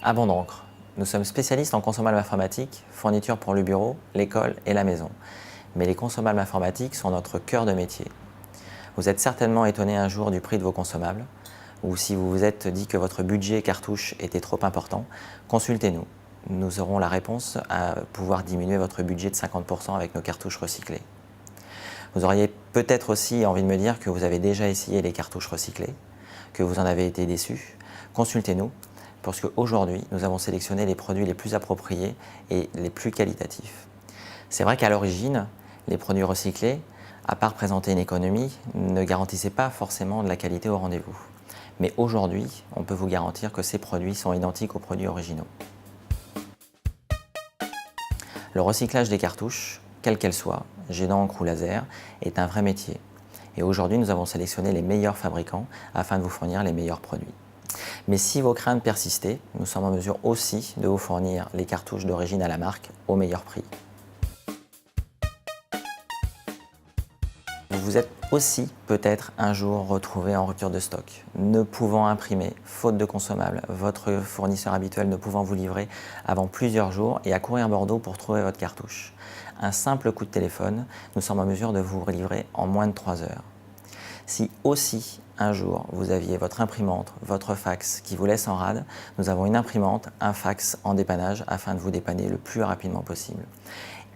Avant d'encre, nous sommes spécialistes en consommables informatiques, fournitures pour le bureau, l'école et la maison. Mais les consommables informatiques sont notre cœur de métier. Vous êtes certainement étonné un jour du prix de vos consommables, ou si vous vous êtes dit que votre budget cartouche était trop important, consultez-nous. Nous aurons la réponse à pouvoir diminuer votre budget de 50% avec nos cartouches recyclées. Vous auriez peut-être aussi envie de me dire que vous avez déjà essayé les cartouches recyclées, que vous en avez été déçu. Consultez-nous, parce qu'aujourd'hui, nous avons sélectionné les produits les plus appropriés et les plus qualitatifs. C'est vrai qu'à l'origine, les produits recyclés, à part présenter une économie, ne garantissaient pas forcément de la qualité au rendez-vous. Mais aujourd'hui, on peut vous garantir que ces produits sont identiques aux produits originaux. Le recyclage des cartouches, quelles qu'elles soient, jet d'encre ou laser, est un vrai métier. Et aujourd'hui, nous avons sélectionné les meilleurs fabricants afin de vous fournir les meilleurs produits. Mais si vos craintes persistaient, nous sommes en mesure aussi de vous fournir les cartouches d'origine à la marque au meilleur prix. Vous vous êtes aussi peut-être un jour retrouvé en rupture de stock, ne pouvant imprimer, faute de consommables, votre fournisseur habituel ne pouvant vous livrer avant plusieurs jours et à courir Bordeaux pour trouver votre cartouche. Un simple coup de téléphone, nous sommes en mesure de vous livrer en moins de 3 heures. Si aussi un jour vous aviez votre imprimante, votre fax qui vous laisse en rade, nous avons une imprimante, un fax en dépannage afin de vous dépanner le plus rapidement possible.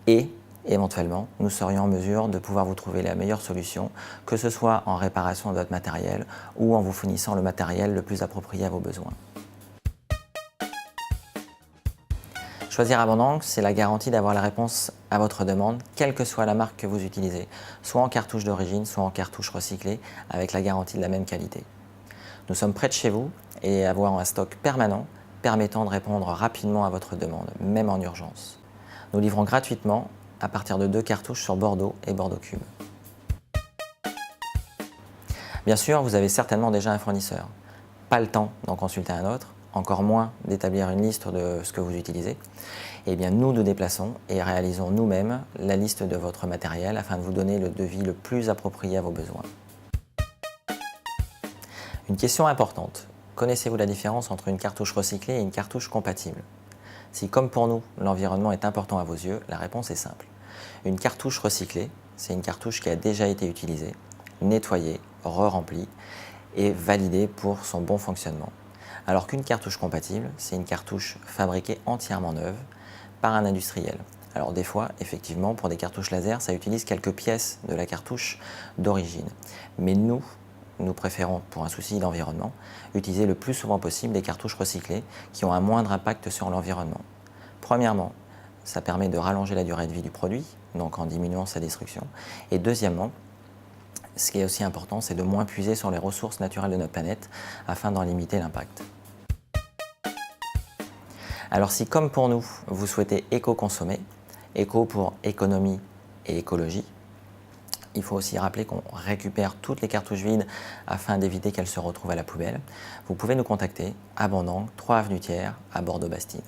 Et éventuellement, nous serions en mesure de pouvoir vous trouver la meilleure solution, que ce soit en réparation de votre matériel ou en vous fournissant le matériel le plus approprié à vos besoins. Choisir Avant d'encre, c'est la garantie d'avoir la réponse à votre demande, quelle que soit la marque que vous utilisez, soit en cartouche d'origine, soit en cartouche recyclée, avec la garantie de la même qualité. Nous sommes près de chez vous et avoir un stock permanent permettant de répondre rapidement à votre demande, même en urgence. Nous livrons gratuitement à partir de 2 cartouches sur Bordeaux et Bordeaux Cube. Bien sûr, vous avez certainement déjà un fournisseur. Pas le temps d'en consulter un autre, encore moins d'établir une liste de ce que vous utilisez. Eh bien, nous déplaçons et réalisons nous-mêmes la liste de votre matériel afin de vous donner le devis le plus approprié à vos besoins. Une question importante. Connaissez-vous la différence entre une cartouche recyclée et une cartouche compatible? Si, comme pour nous, l'environnement est important à vos yeux, la réponse est simple. Une cartouche recyclée, c'est une cartouche qui a déjà été utilisée, nettoyée, re-remplie et validée pour son bon fonctionnement. Alors qu'une cartouche compatible, c'est une cartouche fabriquée entièrement neuve par un industriel. Alors des fois, effectivement, pour des cartouches laser, ça utilise quelques pièces de la cartouche d'origine. Mais nous préférons, pour un souci d'environnement, utiliser le plus souvent possible des cartouches recyclées qui ont un moindre impact sur l'environnement. Premièrement, ça permet de rallonger la durée de vie du produit, donc en diminuant sa destruction. Et deuxièmement, ce qui est aussi important, c'est de moins puiser sur les ressources naturelles de notre planète afin d'en limiter l'impact. Alors si, comme pour nous, vous souhaitez éco-consommer, éco pour économie et écologie, il faut aussi rappeler qu'on récupère toutes les cartouches vides afin d'éviter qu'elles se retrouvent à la poubelle. Vous pouvez nous contacter à Avant d'encre, 3 avenue Thiers, à Bordeaux-Bastide.